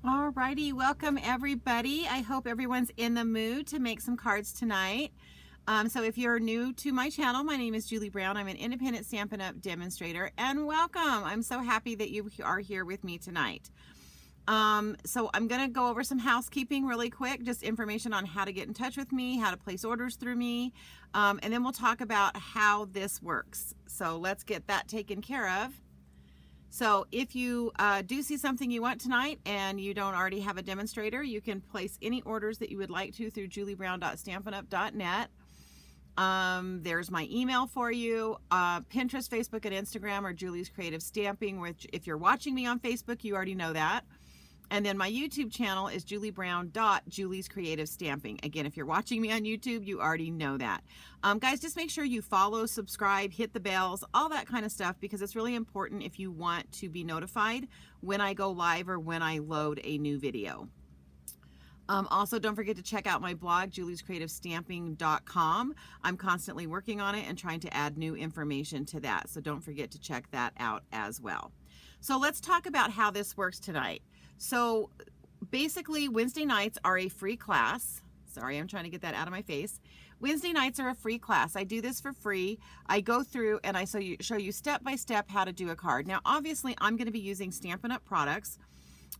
Alrighty, welcome everybody. I hope everyone's in the mood to make some cards tonight. So if you're new to my channel, my name is Julie Brown. I'm an independent Stampin' Up! Demonstrator, and welcome. I'm so happy that you are here with me tonight. So I'm going to go over some housekeeping really quick, just information on how to get in touch with me, how to place orders through me, and then we'll talk about how this works. So let's get that taken care of. So if you do see something you want tonight and you don't already have a demonstrator, you can place any orders that you would like to through juliebrown.stampinup.net. There's my email for you. Pinterest, Facebook, and Instagram are Julie's Creative Stamping, which if you're watching me on Facebook, you already know that. And then my YouTube channel is juliebrown.julie's Creative Stamping. Again, if you're watching me on YouTube, you already know that. Guys, just make sure you follow, subscribe, hit the bells, all that kind of stuff, because it's really important if you want to be notified when I go live or when I load a new video. Also, don't forget to check out my blog, juliescreativestamping.com. I'm constantly working on it and trying to add new information to that, so don't forget to check that out as well. So let's talk about how this works tonight. So basically, Wednesday nights are a free class. Sorry, I'm trying to get that out of my face. Wednesday nights are a free class. I do this for free. I go through and I show you step by step how to do a card. Now, obviously, I'm going to be using Stampin' Up! Products,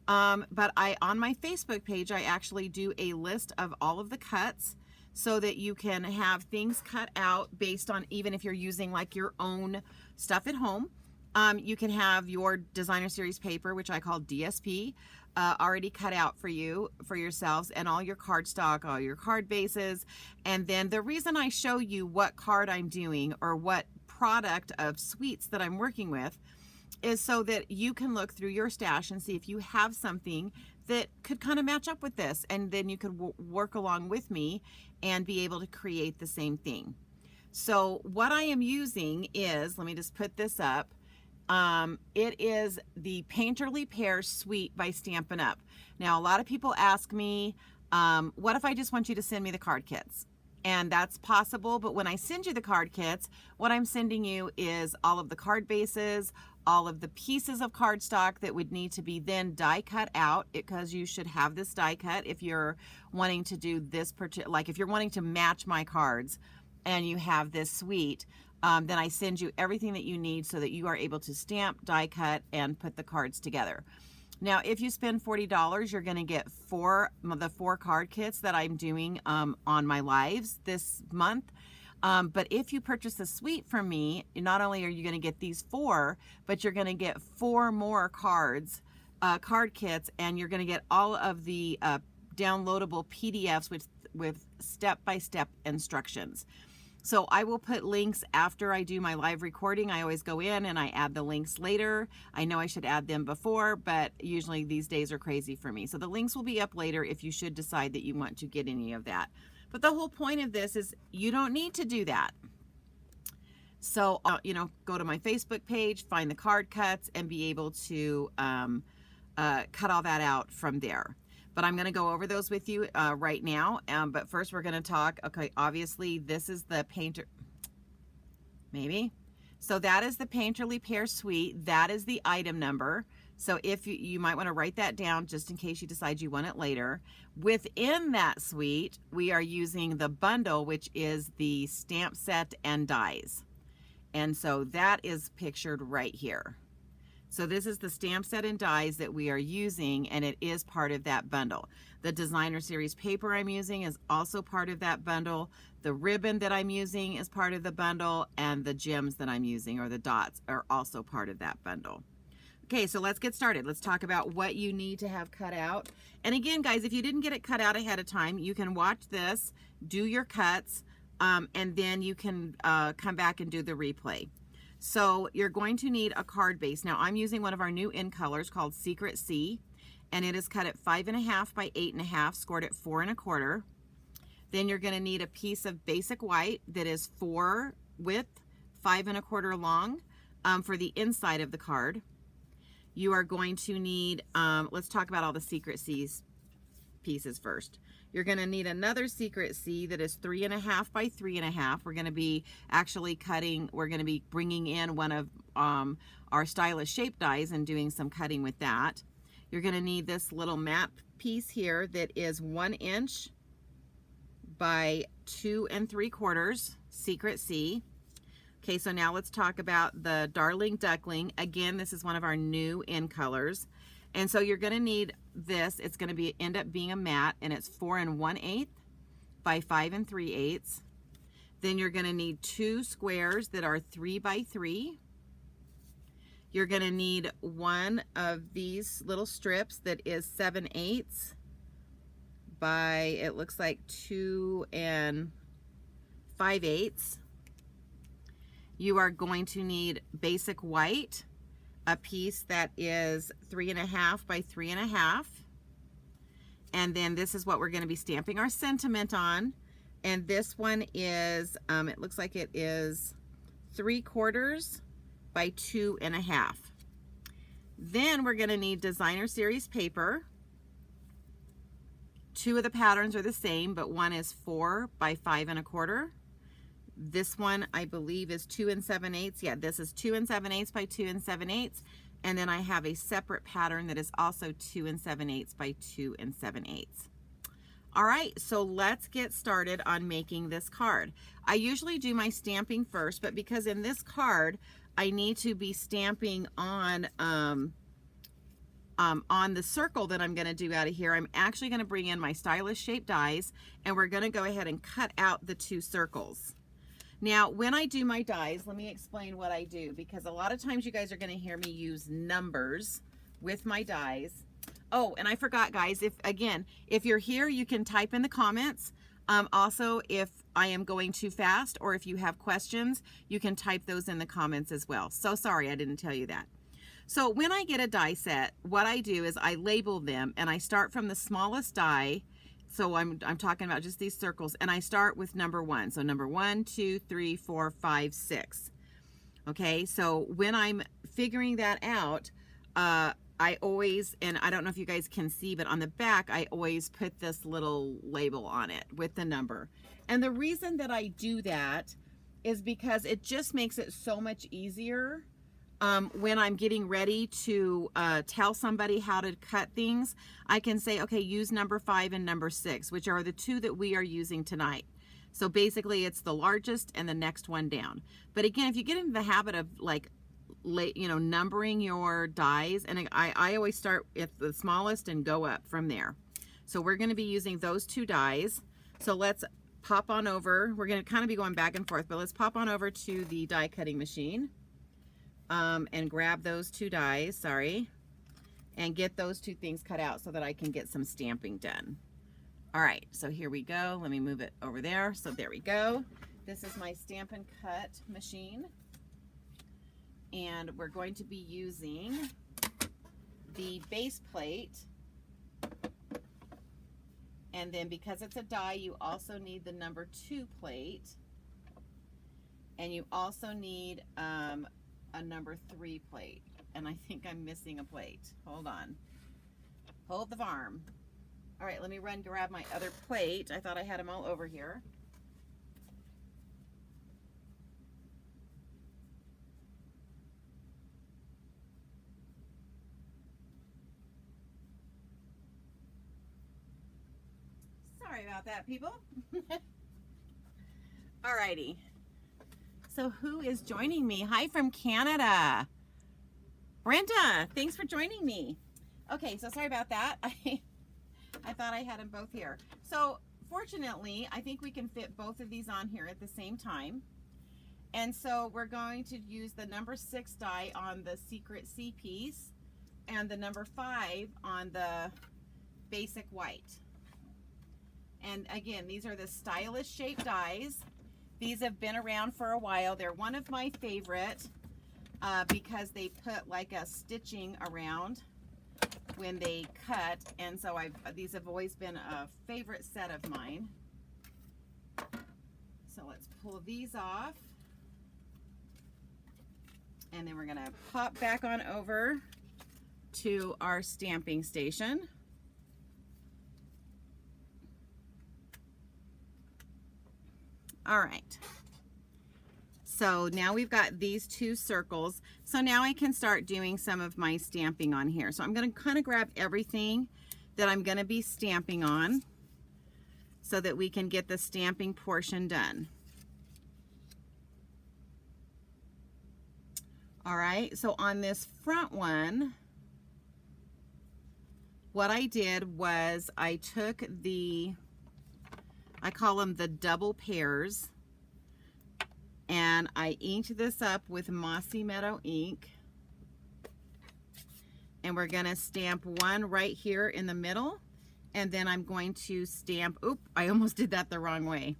but on my Facebook page, I actually do a list of all of the cuts so that you can have things cut out based on, even if you're using like your own stuff at home. You can have your designer series paper, which I call DSP, already cut out for you, for yourselves, and all your cardstock, all your card bases. And then the reason I show you what card I'm doing or what product of suites that I'm working with is so that you can look through your stash and see if you have something that could kind of match up with this, and then you could work along with me and be able to create the same thing. So what I am using is, let me just put this up. It is the Painterly Pears Suite by Stampin' Up. Now, a lot of people ask me, what if I just want you to send me the card kits? And that's possible, but when I send you the card kits, what I'm sending you is all of the card bases, all of the pieces of cardstock that would need to be then die cut out, because you should have this die cut if you're wanting to do this, like if you're wanting to match my cards and you have this suite. Then I send you everything that you need so that you are able to stamp, die cut, and put the cards together. Now, if you spend $40, you're going to get the four card kits that I'm doing on my lives this month. But if you purchase a suite from me, not only are you going to get these four, but you're going to get four more card kits, and you're going to get all of the downloadable PDFs with step-by-step instructions. So I will put links after I do my live recording. I always go in and I add the links later. I know I should add them before, but usually these days are crazy for me. So the links will be up later if you should decide that you want to get any of that. But the whole point of this is you don't need to do that. So, you know, go to my Facebook page, find the card cuts, and be able to cut all that out from there. But I'm going to go over those with you right now. But first we're going to talk, okay, obviously this is the So that is the Painterly Pears Suite. That is the item number. So if you might want to write that down just in case you decide you want it later. Within that suite, we are using the bundle, which is the stamp set and dies. And so that is pictured right here. So this is the stamp set and dies that we are using, and it is part of that bundle. The designer series paper I'm using is also part of that bundle. The ribbon that I'm using is part of the bundle, and the gems that I'm using, or the dots, are also part of that bundle. Okay, so let's get started. Let's talk about what you need to have cut out. And again, guys, if you didn't get it cut out ahead of time, you can watch this, do your cuts, and then you can come back and do the replay. So you're going to need a card base. Now I'm using one of our new in colors called Secret C, and it is cut at 5.5 by 8.5, scored at 4 1/4. Then you're going to need a piece of basic white that is 4 width, 5 1/4 long for the inside of the card. You are going to need, let's talk about all the Secret C's pieces first. You're going to need another Secret C that is 3.5 by 3.5. We're going to be actually cutting, we're going to be bringing in one of our stylish shape dies and doing some cutting with that. You're going to need this little map piece here that is 1 inch by 2 3/4, Secret C. Okay, so now let's talk about the Darling Duckling. Again, this is one of our new in colors. And so you're going to need this. It's going to end up being a mat, and it's 4 1/8 by 5 3/8. Then you're going to need 2 squares that are 3 by 3. You're going to need one of these little strips that is 7/8 by, it looks like 2 5/8. You are going to need basic white, a piece that is 3 1/2 by 3 1/2. And then this is what we're going to be stamping our sentiment on. And this one is, it looks like it is 3/4 by 2 1/2. Then we're going to need designer series paper. 2 of the patterns are the same, but one is 4 by 5 1/4. This one I believe is 2 7/8. Yeah, this is 2 7/8 by 2 7/8. And then I have a separate pattern that is also 2 7/8 by 2 7/8. All right, so let's get started on making this card. I usually do my stamping first, but because in this card I need to be stamping on the circle that I'm going to do out of here, I'm actually going to bring in my stylish shaped dies, and we're going to go ahead and cut out the 2 circles. Now, when I do my dies, let me explain what I do, because a lot of times you guys are going to hear me use numbers with my dies. Oh, and I forgot, guys, if you're here, you can type in the comments. Also, if I am going too fast or if you have questions, you can type those in the comments as well. So sorry I didn't tell you that. So when I get a die set, what I do is I label them, and I start from the smallest die. So I'm talking about just these circles, and I start with number 1. So number 1, 2, 3, 4, 5, 6. Okay, so when I'm figuring that out, I always, and I don't know if you guys can see, but on the back, I always put this little label on it with the number. And the reason that I do that is because it just makes it so much easier when I'm getting ready to tell somebody how to cut things. I can say, okay, use number 5 and number 6, which are the 2 that we are using tonight. So basically it's the largest and the next one down. But again, if you get into the habit of numbering your dies, and I always start at the smallest and go up from there. So we're going to be using those 2 dies. So let's pop on over. We're going to kind of be going back and forth, but let's pop on over to the die cutting machine. And grab those 2 dies, and get those 2 things cut out so that I can get some stamping done. All right, so here we go. Let me move it over there. So there we go. This is my Stampin' Cut machine. And we're going to be using the base plate. And then because it's a die, you also need the number 2 plate. And you also need a number 3 plate, and I think I'm missing a plate. Hold on. Hold the farm. All right, let me grab my other plate. I thought I had them all over here. Sorry about that, people. All righty. So who is joining me? Hi from Canada. Brenda, thanks for joining me. Okay, so sorry about that. I thought I had them both here. So fortunately, I think we can fit both of these on here at the same time. And so we're going to use the number 6 die on the Secret C piece and the number 5 on the basic white. And again, these are the stylish shaped dies. These have been around for a while. They're one of my favorite because they put like a stitching around when they cut, and so these have always been a favorite set of mine. So let's pull these off, and then we're going to pop back on over to our stamping station. All right, So now we've got these 2 circles. So now I can start doing some of my stamping on here. So I'm going to kind of grab everything that I'm going to be stamping on so that we can get the stamping portion done. All right, so on this front one, what I did was I took I call them the double pears, and I inked this up with Mossy Meadow ink. And we're gonna stamp one right here in the middle, and then I'm going to stamp, oop, I almost did that the wrong way.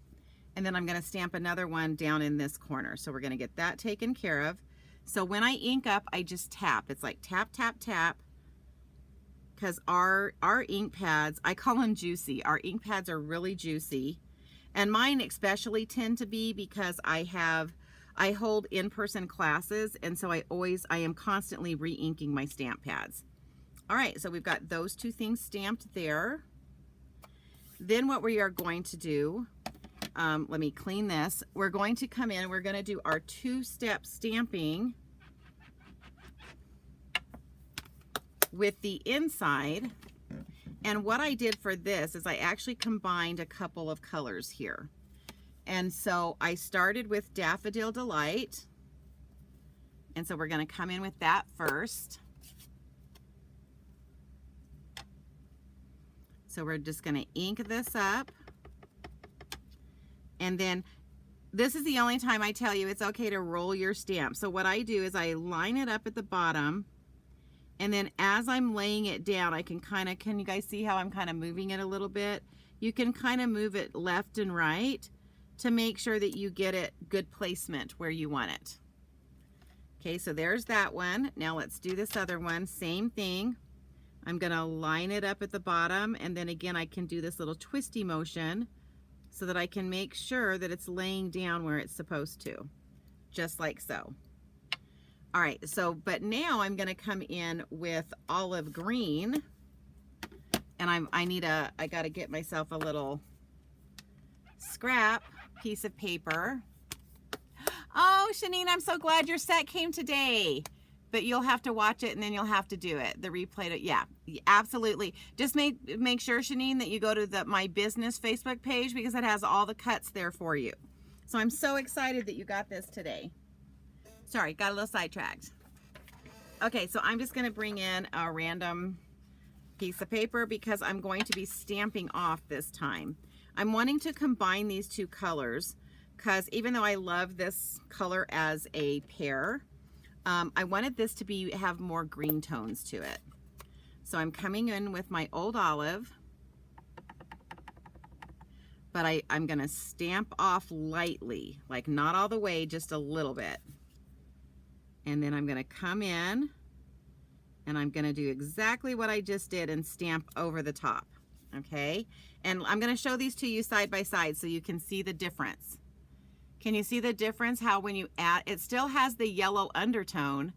And then I'm gonna stamp another one down in this corner. So we're gonna get that taken care of. So when I ink up, I just tap. It's like tap, tap, tap, because our ink pads, I call them juicy. Our ink pads are really juicy. And mine especially tend to be because I hold in-person classes, and so I am constantly re-inking my stamp pads. All right, so we've got those 2 things stamped there. Then what we are going to do, let me clean this. We're going to come in and we're going to do our 2-step stamping with the inside. And what I did for this is I actually combined a couple of colors here. And so I started with Daffodil Delight. And so we're going to come in with that first. So we're just going to ink this up. And then this is the only time I tell you it's okay to roll your stamp. So what I do is I line it up at the bottom, and then as I'm laying it down, I can you guys see how I'm kind of moving it a little bit? You can kind of move it left and right to make sure that you get it good placement where you want it. Okay, so there's that one. Now let's do this other one. Same thing. I'm going to line it up at the bottom, and then again I can do this little twisty motion so that I can make sure that it's laying down where it's supposed to, just like so. All right, so but now I'm going to come in with olive green, and I got to get myself a little scrap piece of paper. Oh, Shanine, I'm so glad your set came today. But you'll have to watch it, and then you'll have to do it. The replay, yeah, absolutely. Just make sure, Shanine, that you go to my business Facebook page, because it has all the cuts there for you. So I'm so excited that you got this today. Sorry, got a little sidetracked. Okay, so I'm just gonna bring in a random piece of paper because I'm going to be stamping off this time. I'm wanting to combine these 2 colors because even though I love this color as a pear, I wanted this to have more green tones to it. So I'm coming in with my Old Olive, but I'm gonna stamp off lightly, like not all the way, just a little bit. And then I'm gonna come in and I'm gonna do exactly what I just did and stamp over the top, okay? And I'm gonna show these to you side by side so you can see the difference. Can you see the difference? How when you add, it still has the yellow undertone,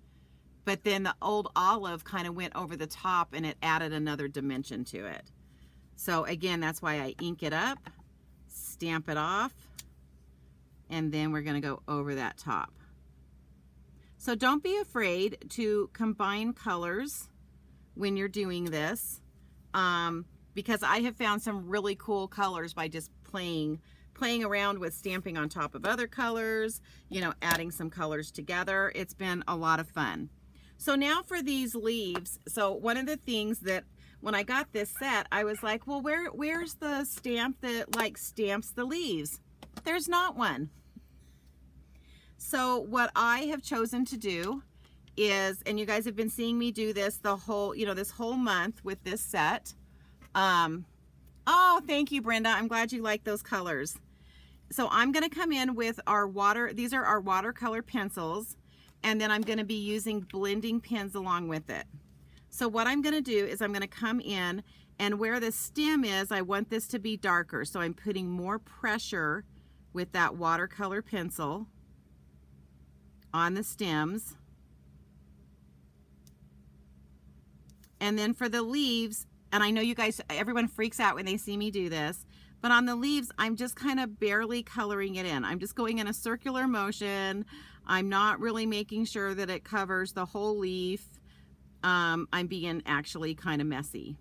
but then the Old Olive kind of went over the top and it added another dimension to it. So again, that's why I ink it up, stamp it off, and then we're gonna go over that top. So don't be afraid to combine colors when you're doing this, because I have found some really cool colors by just playing around with stamping on top of other colors, you know, adding some colors together. It's been a lot of fun. So now for these leaves. So one of the things that when I got this set, I was like, well, where's the stamp that like stamps the leaves? There's not one. So what I have chosen to do is, and you guys have been seeing me do this the whole, this whole month with this set. Oh, thank you, Brenda. I'm glad you like those colors. So I'm going to come in with these are our watercolor pencils, and then I'm going to be using blending pens along with it. So what I'm going to do is I'm going to come in, and where the stem is, I want this to be darker. So I'm putting more pressure with that watercolor pencil on the stems. And then for the leaves, and I know you guys, everyone freaks out when they see me do this, But on the leaves, I'm just kind of barely coloring it in. I'm just going in a circular motion. I'm not really making sure that it covers the whole leaf. I'm being actually kind of messy.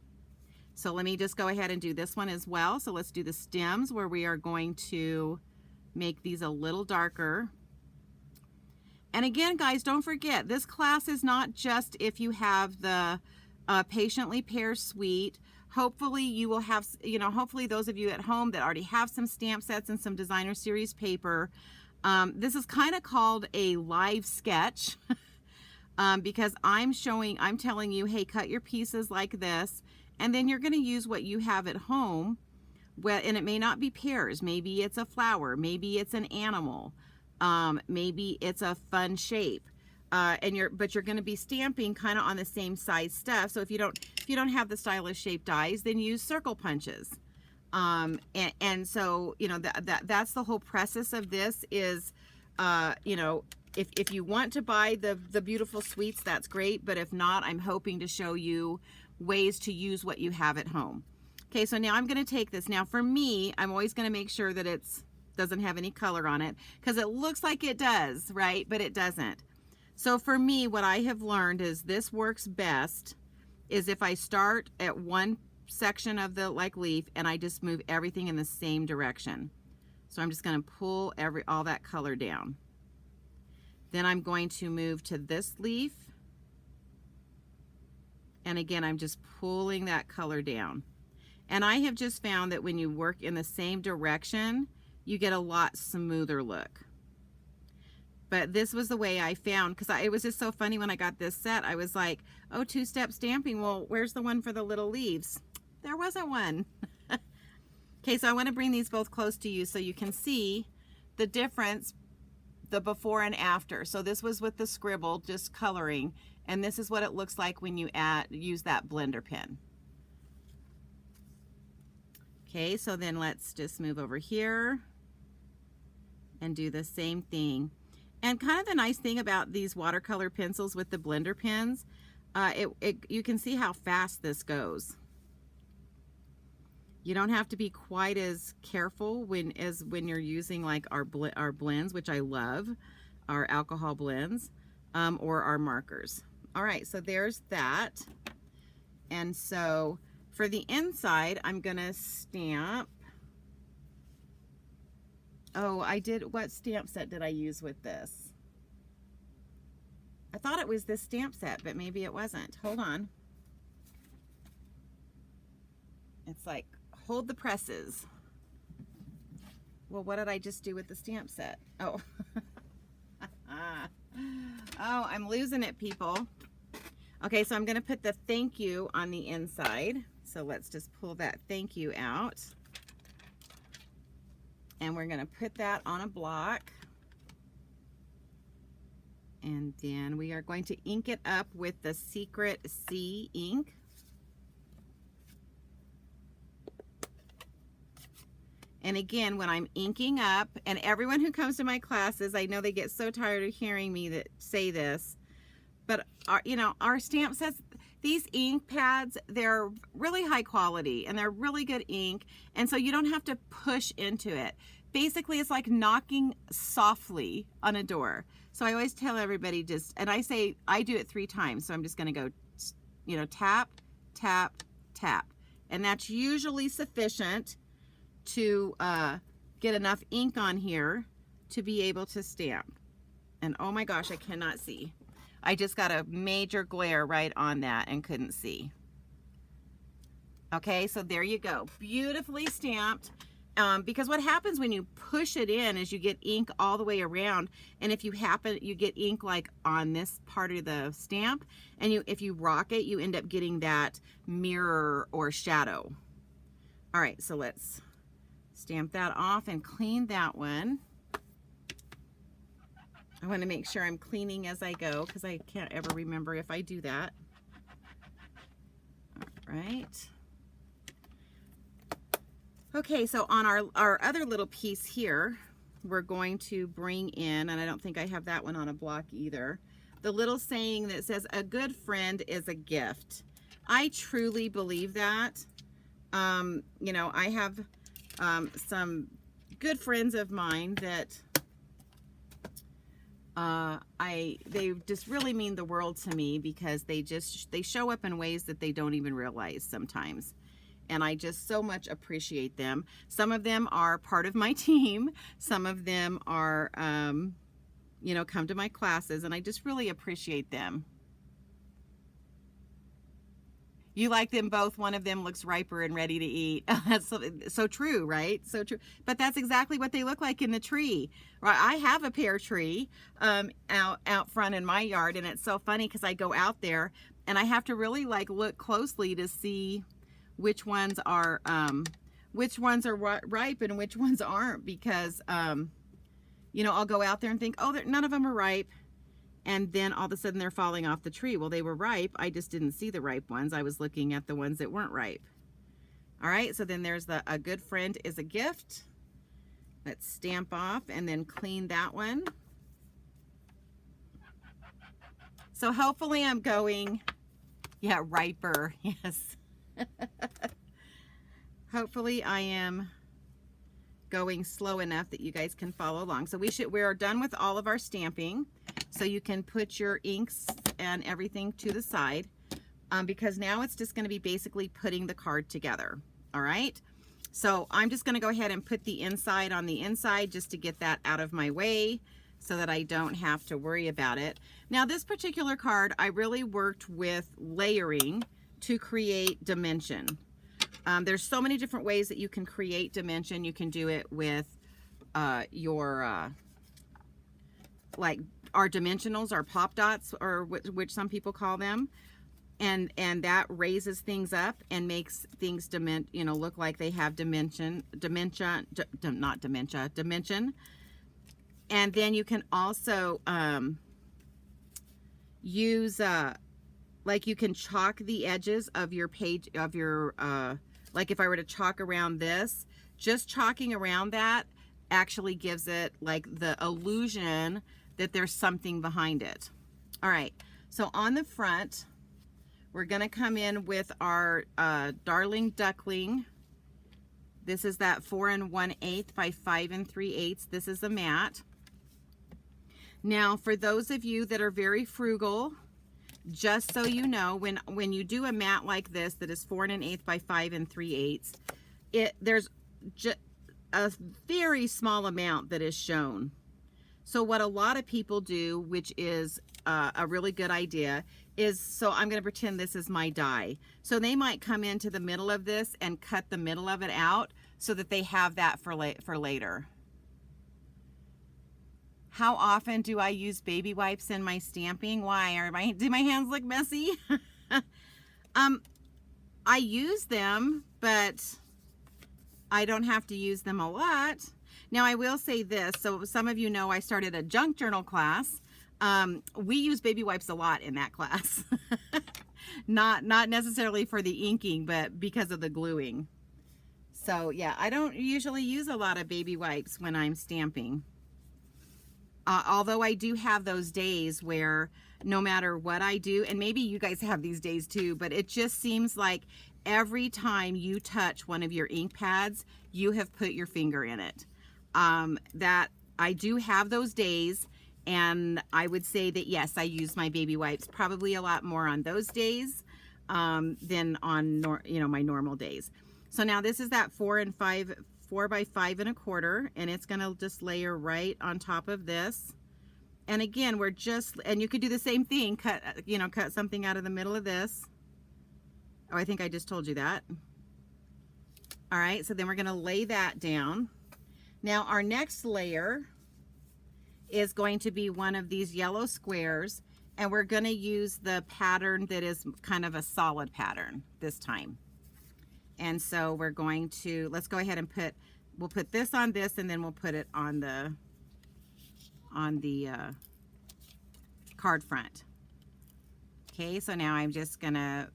So let me just go ahead and do this one as well. So let's do the stems, where we are going to make these a little darker. And again, guys, don't forget, this class is not just if you have the Painterly Pears Suite. Hopefully you will have, hopefully those of you at home that already have some stamp sets and some designer series paper. This is kind of called a live sketch because I'm telling you, hey, cut your pieces like this, and then you're going to use what you have at home. Well, and it may not be pears. Maybe it's a flower. Maybe it's an animal. Maybe it's a fun shape. But you're going to be stamping kind of on the same size stuff. So if you don't have the stylish shape dies, then use circle punches. And so, that's the whole process of this is, if you want to buy the beautiful suites, that's great. But if not, I'm hoping to show you ways to use what you have at home. Okay, so now I'm going to take this. Now for me, I'm always going to make sure that it doesn't have any color on it, because it looks like it does, right? But it doesn't. So for me, what I have learned is this works best is if I start at one section of the leaf and I just move everything in the same direction. So I'm just going to pull all that color down. Then I'm going to move to this leaf. And again, I'm just pulling that color down. And I have just found that when you work in the same direction, you get a lot smoother look. But this was the way I found, because it was just so funny when I got this set. I was like, oh, two-step stamping. Well, where's the one for the little leaves? There wasn't one. Okay, so I want to bring these both close to you so you can see the difference, the before and after. So this was with the scribble, just coloring. And this is what it looks like when you use that blender pen. Okay, so then let's just move over here and do the same thing. And kind of the nice thing about these watercolor pencils with the blender pens, you can see how fast this goes. You don't have to be quite as careful when you're using like our blends, which I love, our alcohol blends, or our markers. All right, so there's that. And so for the inside, I'm gonna stamp. Oh, what stamp set did I use with this? I thought it was this stamp set, but maybe it wasn't. Hold on. It's like, hold the presses. Well, what did I just do with the stamp set? Oh. Oh, I'm losing it, people. Okay, so I'm going to put the thank you on the inside. So let's just pull that thank you out. And we're going to put that on a block. And then we are going to ink it up with the Secret C ink. And again, when I'm inking up, and everyone who comes to my classes, I know they get so tired of hearing me say this, but our stamp sets, these ink pads, they're really high quality and they're really good ink. And so you don't have to push into it. Basically, it's like knocking softly on a door. So I always tell everybody and I do it 3 times. So I'm just going to go, tap, tap, tap. And that's usually sufficient to get enough ink on here to be able to stamp. And oh my gosh, I cannot see. I just got a major glare right on that and couldn't see. Okay, so there you go. Beautifully stamped. Because what happens when you push it in is you get ink all the way around, and if you get ink like on this part of the stamp, and if you rock it, you end up getting that mirror or shadow. All right, so let's stamp that off and clean that one. I want to make sure I'm cleaning as I go because I can't ever remember if I do that. All right. Okay, so on our other little piece here, we're going to bring in, and I don't think I have that one on a block either, the little saying that says, a good friend is a gift. I truly believe that. I have some good friends of mine that they just really mean the world to me, because they show up in ways that they don't even realize sometimes. And I just so much appreciate them. Some of them are part of my team. Some of them are, you know, come to my classes, and I just really appreciate them. You like them both. One of them looks riper and ready to eat. That's so true, right? So true. But that's exactly what they look like in the tree. Right? I have a pear tree out front in my yard, and it's so funny because I go out there and I have to really like look closely to see which ones are ripe and which ones aren't, because you know, I'll go out there and think, oh, none of them are ripe. And then all of a sudden they're falling off the tree. Well, they were ripe. I just didn't see the ripe ones. I was looking at the ones that weren't ripe. All right, so then there's a good friend is a gift. Let's stamp off and then clean that one. So hopefully I'm going, yeah, riper, yes. Hopefully I am going slow enough that you guys can follow along. So we're done with all of our stamping. So you can put your inks and everything to the side, because now it's just going to be basically putting the card together. All right. So I'm just going to go ahead and put the inside on the inside just to get that out of my way so that I don't have to worry about it. Now this particular card, I really worked with layering to create dimension. There's so many different ways that you can create dimension. You can do it with like our dimensionals, our pop dots, or which some people call them, and that raises things up and makes things look like they have dimension. And then you can also use like you can chalk the edges of your page of your like if I were to chalk around this, just chalking around that actually gives it like the illusion that there's something behind it. All right, so on the front, we're gonna come in with our Darling Duckling. This is that 4 1/8 by 5 3/8. This is a matte. Now, for those of you that are very frugal, just so you know, when you do a mat like this that is 4 1/8 by 5 3/8, there's just a very small amount that is shown. So what a lot of people do, which is a really good idea, is, so I'm going to pretend this is my die. So they might come into the middle of this and cut the middle of it out so that they have that for later. How often do I use baby wipes in my stamping? Why? Do my hands look messy? I use them, but I don't have to use them a lot. Now I will say this, so some of you know I started a junk journal class. We use baby wipes a lot in that class. not necessarily for the inking, but because of the gluing. So yeah, I don't usually use a lot of baby wipes when I'm stamping. Although I do have those days where no matter what I do, and maybe you guys have these days too, but it just seems like every time you touch one of your ink pads, you have put your finger in it. That I do have those days, and I would say that yes, I use my baby wipes probably a lot more on those days than on my normal days. So now this is that 4 by 5 1/4, and it's gonna just layer right on top of this. And again, and you could do the same thing, cut something out of the middle of this. Oh, I think I just told you that. All right, so then we're gonna lay that down. Now our next layer is going to be one of these yellow squares, and we're gonna use the pattern that is kind of a solid pattern this time. And so we're going to, let's go ahead and we'll put this on this, and then we'll put it on the card front. Okay, so now I'm just gonna,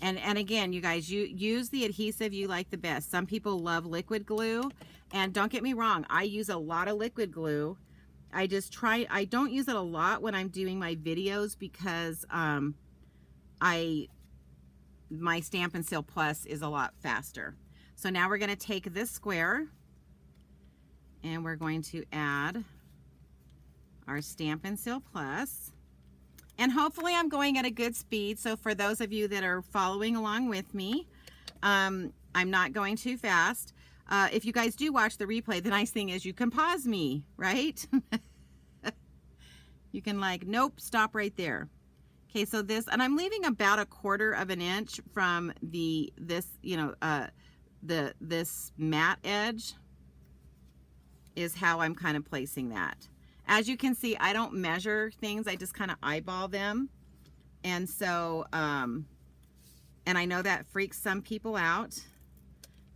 and again, you guys, you use the adhesive you like the best. Some people love liquid glue, and don't get me wrong, I use a lot of liquid glue. I don't use it a lot when I'm doing my videos because my Stampin' Seal Plus is a lot faster. So now we're going to take this square and we're going to add our Stampin' Seal Plus. And hopefully I'm going at a good speed. So for those of you that are following along with me, I'm not going too fast. If you guys do watch the replay, the nice thing is you can pause me, right? You can like, nope, stop right there. Okay, so this, and I'm leaving about 1/4 of an inch from this matte edge is how I'm kind of placing that. As you can see, I don't measure things, I just kind of eyeball them. And so, and I know that freaks some people out,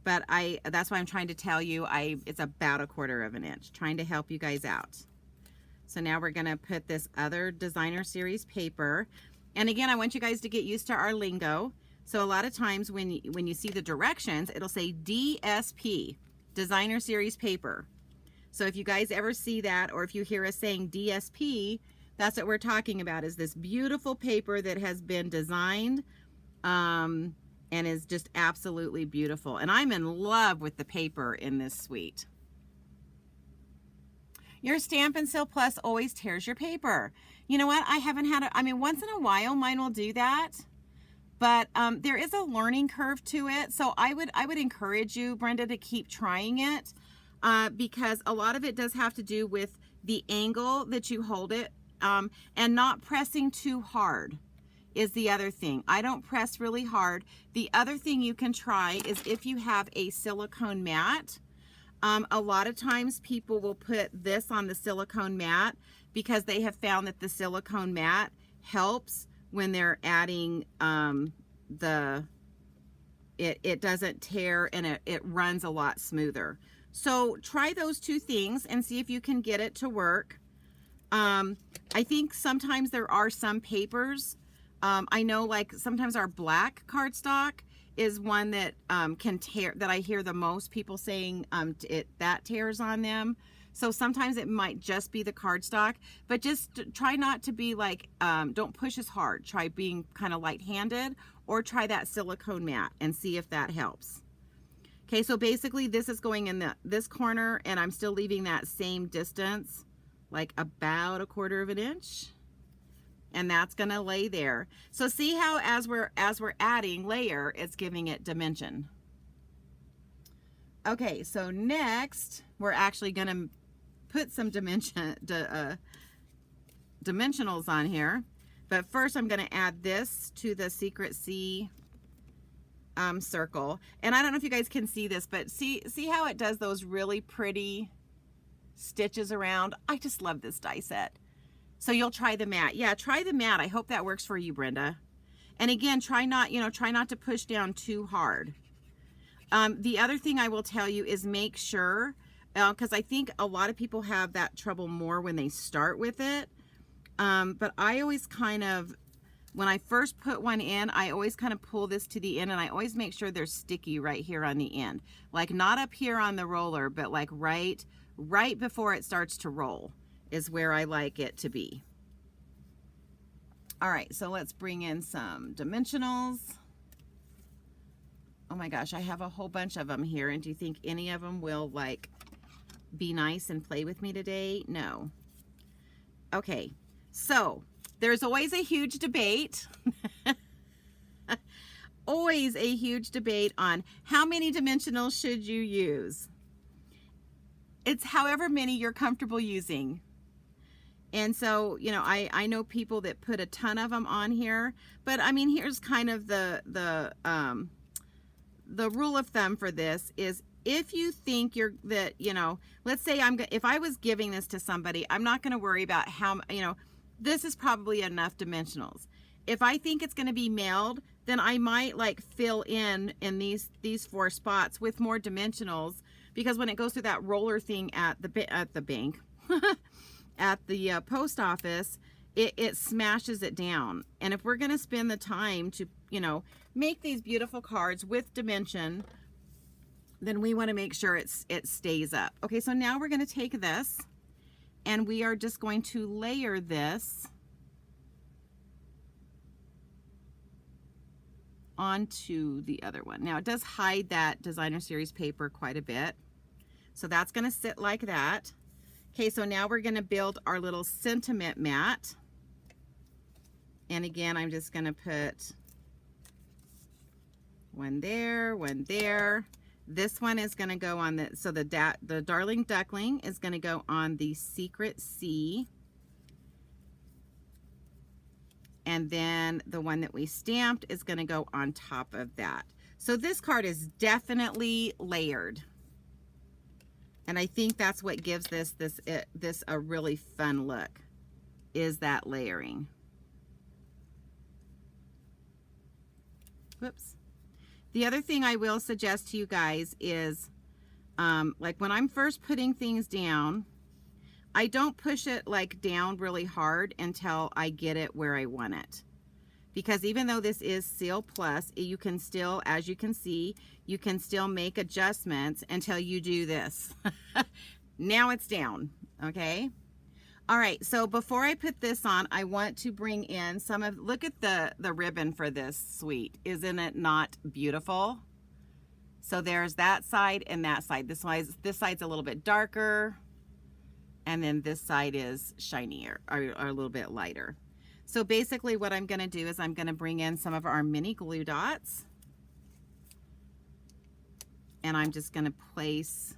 but that's why I'm trying to tell you, it's about 1/4 of an inch, trying to help you guys out. So now we're gonna put this other designer series paper. And again, I want you guys to get used to our lingo. So a lot of times when you see the directions, it'll say DSP, designer series paper. So if you guys ever see that, or if you hear us saying DSP, that's what we're talking about, is this beautiful paper that has been designed and is just absolutely beautiful. And I'm in love with the paper in this suite. Your Stampin' Seal Plus always tears your paper. You know what? I haven't had I mean, once in a while mine will do that, but there is a learning curve to it. So I would encourage you, Brenda, to keep trying it because a lot of it does have to do with the angle that you hold it and not pressing too hard is the other thing. I don't press really hard. The other thing you can try is if you have a silicone mat. A lot of times people will put this on the silicone mat because they have found that the silicone mat helps when they're adding it doesn't tear and it runs a lot smoother. So try those two things and see if you can get it to work. I think sometimes there are some papers. I know like sometimes our black cardstock is one that can tear, that I hear the most people saying that tears on them. So sometimes it might just be the cardstock, but just try not to be like, don't push as hard. Try being kind of light-handed, or try that silicone mat and see if that helps. Okay, so basically this is going in this corner and I'm still leaving that same distance, like about 1/4 of an inch. And that's gonna lay there. So see how as we're adding layer, it's giving it dimension. Okay, so next we're actually gonna put some dimensionals on here. But first I'm gonna add this to the Secret C circle. And I don't know if you guys can see this, but see how it does those really pretty stitches around? I just love this die set. So you'll try the mat. Yeah, try the mat. I hope that works for you, Brenda. And again, try not to push down too hard. The other thing I will tell you is make sure, because I think a lot of people have that trouble more when they start with it. But I always kind of, when I first put one in, I always kind of pull this to the end and I always make sure they're sticky right here on the end. Like not up here on the roller, but like right before it starts to roll is where I like it to be. All right, so let's bring in some dimensionals. Oh my gosh, I have a whole bunch of them here. And do you think any of them will like be nice and play with me today? No. Okay, so there's always a huge debate. Always a huge debate on how many dimensionals should you use. It's however many you're comfortable using. And so, you know, I know people that put a ton of them on here, but I mean, here's kind of the rule of thumb for this is if you think let's say if I was giving this to somebody, I'm not going to worry about how, this is probably enough dimensionals. If I think it's going to be mailed, then I might like fill in these 4 spots with more dimensionals, because when it goes through that roller thing at the bank, at the post office, it smashes it down. And if we're going to spend the time to, make these beautiful cards with dimension, then we want to make sure it stays up. Okay, so now we're going to take this and we are just going to layer this onto the other one. Now it does hide that designer series paper quite a bit. So that's going to sit like that. Okay, so now we're going to build our little sentiment mat. And again, I'm just going to put one there, one there. This one is going to go on the, so the Darling Duckling is going to go on the Secret C. And then the one that we stamped is going to go on top of that. So this card is definitely layered. And I think that's what gives this a really fun look, is that layering. Whoops. The other thing I will suggest to you guys is, like when I'm first putting things down, I don't push it like down really hard until I get it where I want it. Because even though this is Seal Plus, you can still, as you can see, you can still make adjustments until you do this. Now it's down, okay? All right, so before I put this on, I want to bring in some of, look at the ribbon for this suite. Isn't it not beautiful? So there's that side and that side. This side's a little bit darker, and then this side is shinier, or a little bit lighter. So basically what I'm going to do is I'm going to bring in some of our mini glue dots, and I'm just going to place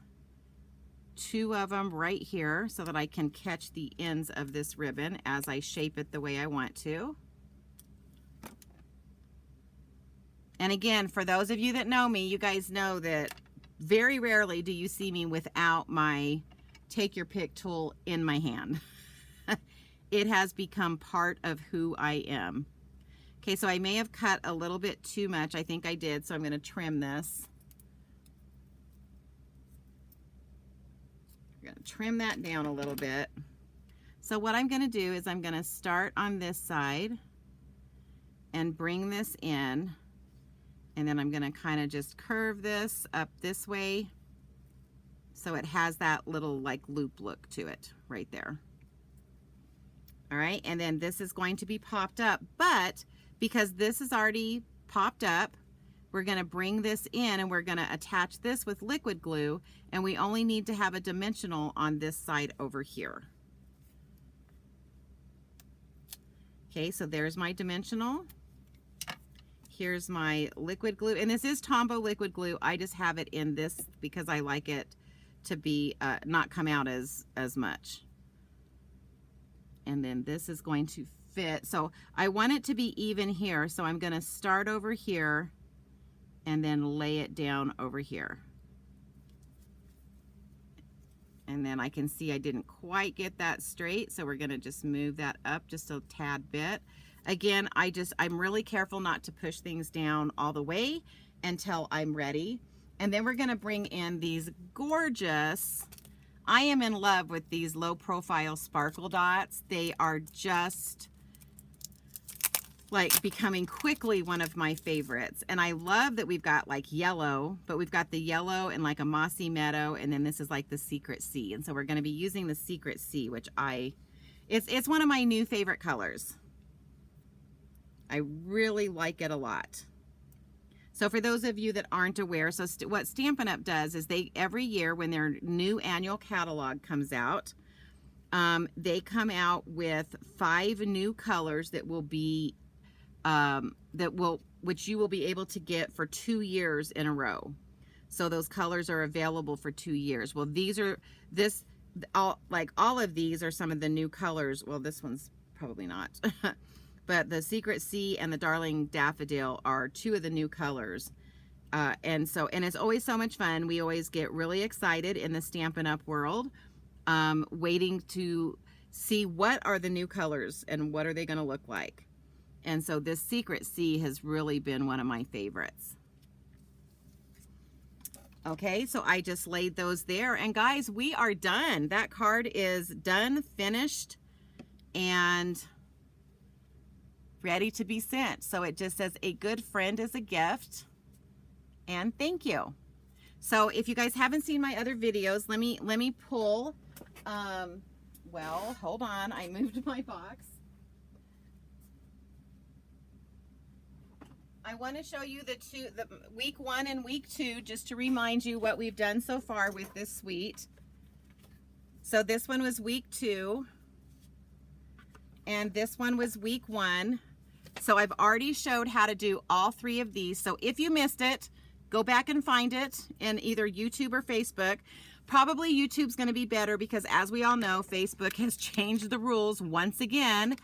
2 of them right here so that I can catch the ends of this ribbon as I shape it the way I want to. And again, for those of you that know me, you guys know that very rarely do you see me without my take your pick tool in my hand. It has become part of who I am. Okay, so I may have cut a little bit too much. I think I did, so I'm going to trim this. I'm going to trim that down a little bit. So what I'm going to do is I'm going to start on this side and bring this in, and then I'm going to kind of just curve this up this way so it has that little like loop look to it right there. All right, and then this is going to be popped up, but because this is already popped up, we're going to bring this in and we're going to attach this with liquid glue, and we only need to have a dimensional on this side over here. Okay, so there's my dimensional. Here's my liquid glue, and this is Tombow liquid glue. I just have it in this because I like it to be not come out as much. And then this is going to fit. So I want it to be even here. So I'm going to start over here and then lay it down over here. And then I can see I didn't quite get that straight. So we're going to just move that up just a tad bit. Again, I'm really careful not to push things down all the way until I'm ready. And then we're going to bring in these gorgeous, I am in love with these low profile sparkle dots. They are just like becoming quickly one of my favorites. And I love that we've got like yellow, but we've got the yellow and like a mossy meadow, and then this is like the Secret Sea. And so we're going to be using the Secret Sea, which it's one of my new favorite colors. I really like it a lot. So for those of you that aren't aware, so what Stampin' Up! Does is they, every year when their new annual catalog comes out, they come out with 5 new colors that will be, which you will be able to get for 2 years in a row. So those colors are available for 2 years. Well, all of these are some of the new colors. Well, this one's probably not. But the Secret Sea and the Darling Daffodil are 2 of the new colors. And it's always so much fun. We always get really excited in the Stampin' Up! World, waiting to see what are the new colors and what are they going to look like. And so this Secret Sea has really been one of my favorites. Okay, so I just laid those there. And guys, we are done. That card is done, finished, and ready to be sent. So it just says, a good friend is a gift, and thank you. So if you guys haven't seen my other videos, let me pull, well, hold on, I moved my box. I want to show you the week 1 and week 2, just to remind you what we've done so far with this suite. So this one was week 2, and this one was week 1. So I've already showed how to do all 3 of these. So if you missed it, go back and find it in either YouTube or Facebook. Probably YouTube's going to be better because, as we all know, Facebook has changed the rules once again,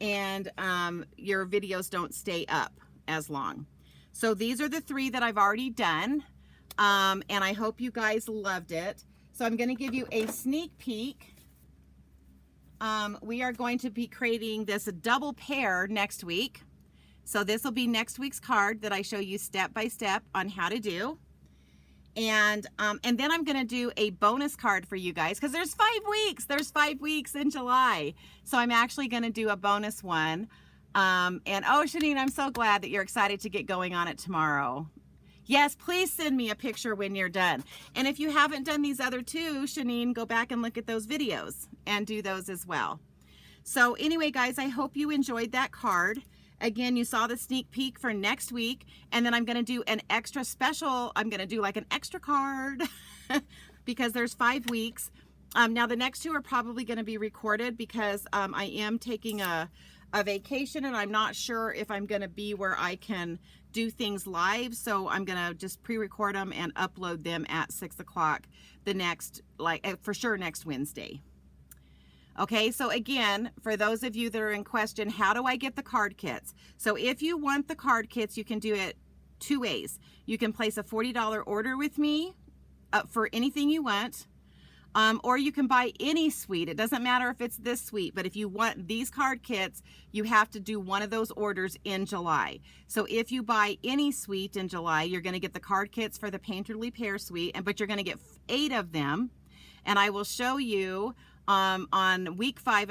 and your videos don't stay up as long. So these are the 3 that I've already done, and I hope you guys loved it. So I'm going to give you a sneak peek. We are going to be creating this double pair next week. So this will be next week's card that I show you step by step on how to do. And then I'm going to do a bonus card for you guys because there's 5 weeks. There's 5 weeks in July. So I'm actually going to do a bonus one. And oh, Shanine, I'm so glad that you're excited to get going on it tomorrow. Yes, please send me a picture when you're done. And if you haven't done these other 2, Shanine, go back and look at those videos and do those as well. So anyway, guys, I hope you enjoyed that card. Again, you saw the sneak peek for next week, and then I'm going to do an extra special. I'm going to do like an extra card because there's 5 weeks. Now the next 2 are probably going to be recorded because I am taking a vacation, and I'm not sure if I'm going to be where I can do things live. So I'm going to just pre-record them and upload them at 6 o'clock the next, for sure, next Wednesday. Okay, so again, for those of you that are in question, how do I get the card kits? So if you want the card kits, you can do it 2 ways. You can place a $40 order with me for anything you want, or you can buy any suite. It doesn't matter if it's this suite, but if you want these card kits, you have to do one of those orders in July. So if you buy any suite in July, you're going to get the card kits for the Painterly Pears Suite, but you're going to get 8 of them, and I will show you. On week 5,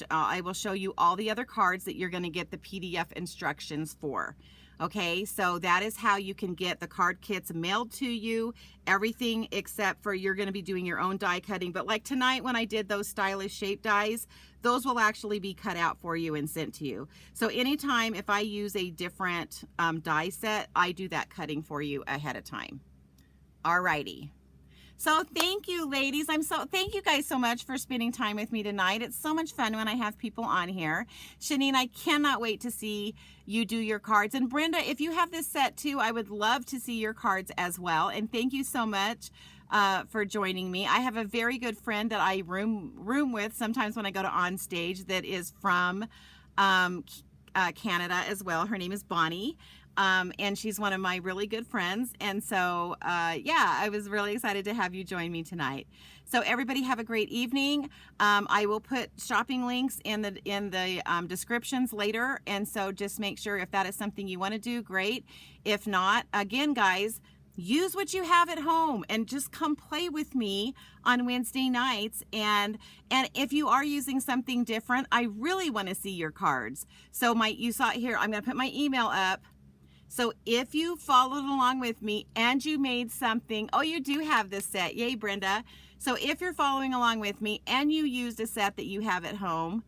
I will show you all the other cards that you're going to get the PDF instructions for. Okay, so that is how you can get the card kits mailed to you. Everything except for you're going to be doing your own die cutting. But like tonight when I did those stylish shape dies, those will actually be cut out for you and sent to you. So anytime if I use a different die set, I do that cutting for you ahead of time. Alrighty. So thank you, ladies. Thank you guys so much for spending time with me tonight. It's so much fun when I have people on here. Shanine, I cannot wait to see you do your cards. And Brenda, if you have this set too, I would love to see your cards as well. And thank you so much for joining me. I have a very good friend that I room with sometimes when I go to On Stage that is from Canada as well. Her name is Bonnie. And she's one of my really good friends. And so, yeah, I was really excited to have you join me tonight. So everybody have a great evening. I will put shopping links in the descriptions later. And so just make sure if that is something you want to do, great. If not, again, guys, use what you have at home and just come play with me on Wednesday nights. And if you are using something different, I really want to see your cards. So you saw it here. I'm going to put my email up. So if you followed along with me and you made something, oh, you do have this set. Yay, Brenda. So if you're following along with me and you used a set that you have at home,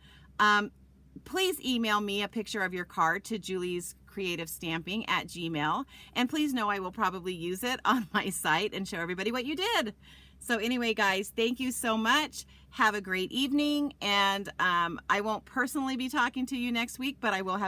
please email me a picture of your card to juliescreativestamping@gmail.com. And please know I will probably use it on my site and show everybody what you did. So anyway, guys, thank you so much. Have a great evening. And I won't personally be talking to you next week, but I will have